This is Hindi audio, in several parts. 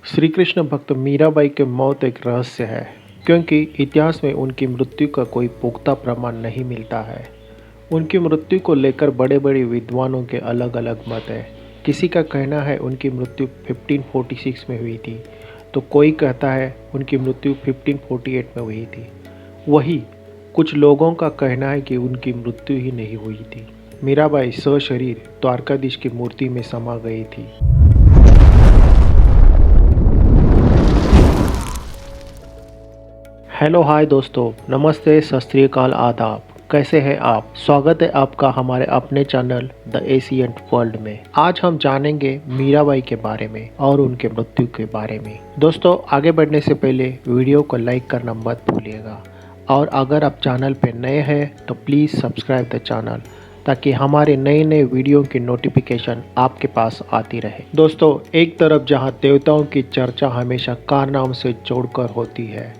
श्री कृष्ण भक्त मीराबाई की मौत एक रहस्य है, क्योंकि इतिहास में उनकी मृत्यु का कोई पुख्ता प्रमाण नहीं मिलता है। उनकी मृत्यु को लेकर बड़े बड़े विद्वानों के अलग अलग मत हैं। किसी का कहना है उनकी मृत्यु 1546 में हुई थी, तो कोई कहता है उनकी मृत्यु 1548 में हुई थी। वही कुछ लोगों का कहना है कि उनकी मृत्यु ही नहीं हुई थी। मीराबाई सशरीर द्वारकाधीश की मूर्ति में समा गई थी। हेलो हाय दोस्तों, नमस्ते, सत श्री अकाल, आदाब। कैसे हैं आप? स्वागत है आपका हमारे अपने चैनल द एशियंट वर्ल्ड में। आज हम जानेंगे मीराबाई के बारे में और उनके मृत्यु के बारे में। दोस्तों, आगे बढ़ने से पहले वीडियो को लाइक करना मत भूलिएगा, और अगर आप चैनल पे नए हैं तो प्लीज़ सब्सक्राइब द चैनल, ताकि हमारे नए नए वीडियो की नोटिफिकेशन आपके पास आती रहे। दोस्तों, एक तरफ जहां देवताओं की चर्चा हमेशा कारनाम से जोड़कर होती है,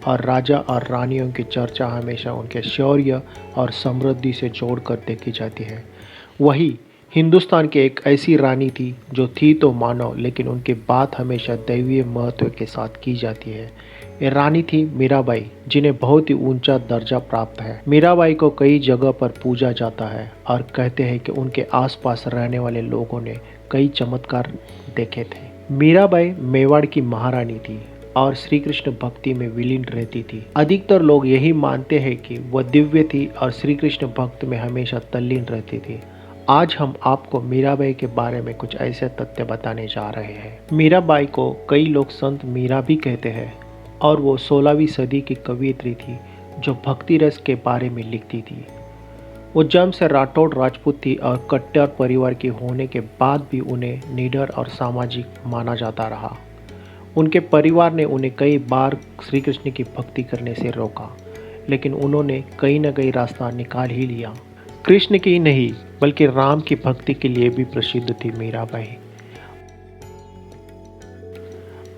और राजा और रानियों की चर्चा हमेशा उनके शौर्य और समृद्धि से जोड़कर देखी जाती है, वही हिंदुस्तान की एक ऐसी रानी थी जो थी तो मानव, लेकिन उनकी बात हमेशा दैवीय महत्व के साथ की जाती है। ये रानी थी मीराबाई, जिन्हें बहुत ही ऊंचा दर्जा प्राप्त है। मीराबाई को कई जगह पर पूजा जाता है और कहते हैं कि उनके आसपास रहने वाले लोगों ने कई चमत्कार देखे थे। मीराबाई मेवाड़ की महारानी थी और श्री कृष्ण भक्ति में विलीन रहती थी। अधिकतर लोग यही मानते हैं कि वह दिव्य थी और श्री कृष्ण भक्त में हमेशा तल्लीन रहती थी। आज हम आपको मीराबाई के बारे में कुछ ऐसे तथ्य बताने जा रहे हैं। मीराबाई को कई लोग संत मीरा भी कहते हैं, और वो 16वीं सदी की कवयित्री थी जो भक्ति रस के बारे में लिखती थी। वो जन्म से राठौड़ राजपूत थी और कट्टर परिवार की होने के बाद भी उन्हें निडर और सामाजिक माना जाता रहा। उनके परिवार ने उन्हें कई बार श्री कृष्ण की भक्ति करने से रोका, लेकिन उन्होंने कहीं न कहीं रास्ता निकाल ही लिया। कृष्ण की नहीं बल्कि राम की भक्ति के लिए भी प्रसिद्ध थी मीराबाई।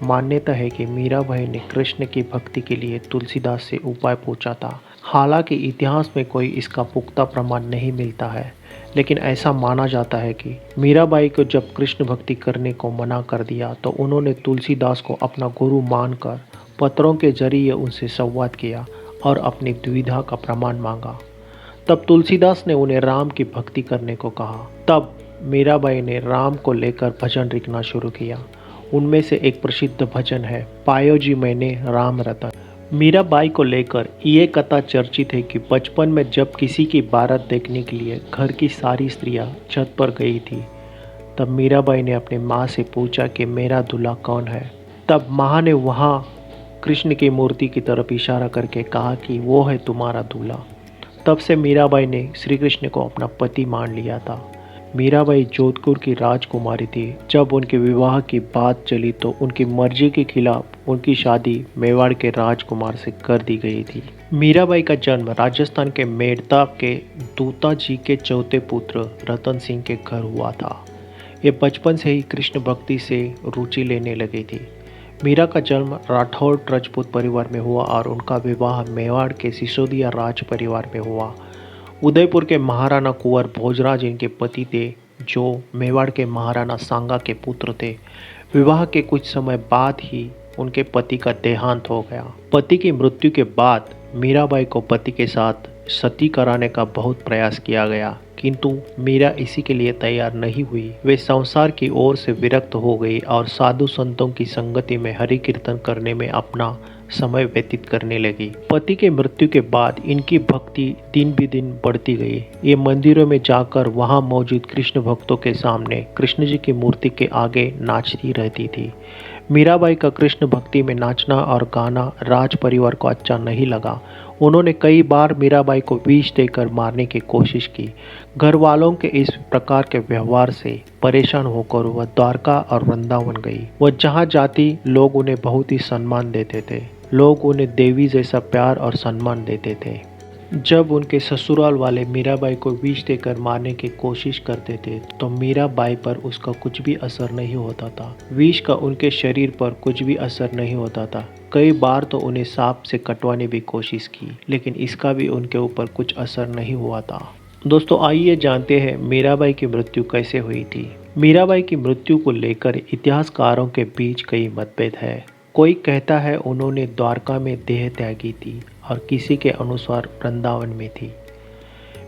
मान्यता है कि मीराबाई ने कृष्ण की भक्ति के लिए तुलसीदास से उपाय पूछा था। हालांकि इतिहास में कोई इसका पुख्ता प्रमाण नहीं मिलता है, लेकिन ऐसा माना जाता है कि मीराबाई को जब कृष्ण भक्ति करने को मना कर दिया तो उन्होंने तुलसीदास को अपना गुरु मानकर पत्रों के जरिए उनसे संवाद किया और अपनी दुविधा का प्रमाण मांगा। तब तुलसीदास ने उन्हें राम की भक्ति करने को कहा। तब मीराबाई ने राम को लेकर भजन लिखना शुरू किया। उनमें से एक प्रसिद्ध भजन है, पायो जी मैंने राम रतन। मीराबाई को लेकर ये कथा चर्चित है कि बचपन में जब किसी की बारात देखने के लिए घर की सारी स्त्रियां छत पर गई थी, तब मीराबाई ने अपनी माँ से पूछा कि मेरा दूल्हा कौन है। तब माँ ने वहाँ कृष्ण की मूर्ति की तरफ इशारा करके कहा कि वो है तुम्हारा दूल्हा। तब से मीराबाई ने श्री कृष्ण को अपना पति मान लिया था। मीराबाई जोधपुर की राजकुमारी थी। जब उनके विवाह की बात चली तो उनकी मर्जी के खिलाफ उनकी शादी मेवाड़ के राजकुमार से कर दी गई थी। मीराबाई का जन्म राजस्थान के मेड़ता के दूता जी के चौथे पुत्र रतन सिंह के घर हुआ था। ये बचपन से ही कृष्ण भक्ति से रुचि लेने लगी थी। मीरा का जन्म राठौड़ राजपूत परिवार में हुआ और उनका विवाह मेवाड़ के सिसोदिया राज परिवार में हुआ। उदयपुर के महाराणा कुंवर भोजराज इनके पति थे, जो मेवाड़ के महाराणा सांगा के पुत्र थे। विवाह के कुछ समय बाद ही उनके पति का देहांत हो गया। पति की मृत्यु के बाद मीराबाई को पति के साथ सती कराने का बहुत प्रयास किया गया, किंतु मीरा इसी के लिए तैयार नहीं हुई। वे संसार की ओर से विरक्त हो गई और साधु संतों की संगति में हरि कीर्तन करने में अपना समय व्यतीत करने लगी। पति के मृत्यु के बाद इनकी भक्ति दिन भी दिन बढ़ती गई। ये मंदिरों में जाकर वहां मौजूद कृष्ण भक्तों के सामने कृष्ण जी की मूर्ति के आगे नाचती रहती थी। मीराबाई का कृष्ण भक्ति में नाचना और गाना राज परिवार को अच्छा नहीं लगा। उन्होंने कई बार मीराबाई को विष देकर मारने की कोशिश की। घर वालों के इस प्रकार के व्यवहार से परेशान होकर वह द्वारका और वृंदावन गई। वह जहाँ जाती लोग उन्हें बहुत ही सम्मान देते थे। लोग उन्हें देवी जैसा प्यार और सम्मान देते थे। जब उनके ससुराल वाले मीराबाई को विष देकर मारने की कोशिश करते थे तो मीराबाई पर उसका कुछ भी असर नहीं होता था। विष का उनके शरीर पर कुछ भी असर नहीं होता था। कई बार तो उन्हें सांप से कटवाने की कोशिश की, लेकिन इसका भी उनके ऊपर कुछ असर नहीं हुआ था। दोस्तों, आइए जानते हैं मीराबाई की मृत्यु कैसे हुई थी। मीराबाई की मृत्यु को लेकर इतिहासकारों के बीच कई मतभेद है। कोई कहता है उन्होंने द्वारका में देह त्यागी थी और किसी के अनुसार वृंदावन में थी।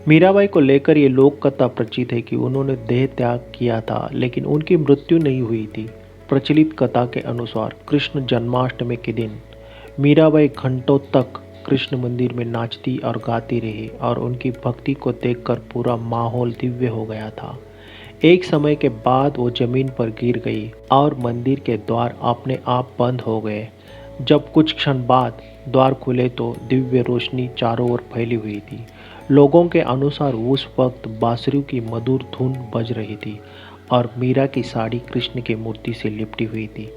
मीराबाई को लेकर ये लोक कथा प्रचलित है कि उन्होंने देह त्याग किया था, लेकिन उनकी मृत्यु नहीं हुई थी। प्रचलित कथा के अनुसार कृष्ण जन्माष्टमी के दिन मीराबाई घंटों तक कृष्ण मंदिर में नाचती और गाती रही और उनकी भक्ति को देखकर पूरा माहौल दिव्य हो गया था। एक समय के बाद वो जमीन पर गिर गई और मंदिर के द्वार अपने आप बंद हो गए। जब कुछ क्षण बाद द्वार खुले तो दिव्य रोशनी चारों ओर फैली हुई थी। लोगों के अनुसार उस वक्त बांसुरी की मधुर धुन बज रही थी और मीरा की साड़ी कृष्ण की मूर्ति से लिपटी हुई थी।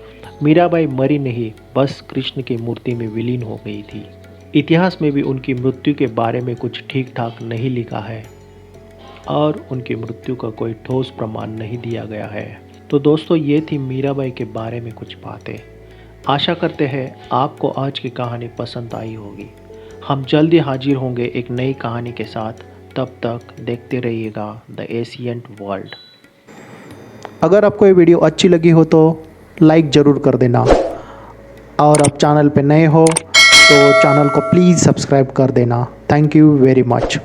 मीराबाई मरी नहीं, बस कृष्ण की मूर्ति में विलीन हो गई थी। इतिहास में भी उनकी मृत्यु के बारे में कुछ ठीक ठाक नहीं लिखा है और उनकी मृत्यु का कोई ठोस प्रमाण नहीं दिया गया है। तो दोस्तों, ये थी मीराबाई के बारे में कुछ बातें। आशा करते हैं आपको आज की कहानी पसंद आई होगी। हम जल्दी हाजिर होंगे एक नई कहानी के साथ। तब तक देखते रहिएगा द एशियंट वर्ल्ड। अगर आपको ये वीडियो अच्छी लगी हो तो लाइक ज़रूर कर देना, और आप चैनल पे नए हो तो चैनल को प्लीज़ सब्सक्राइब कर देना। Thank you very much.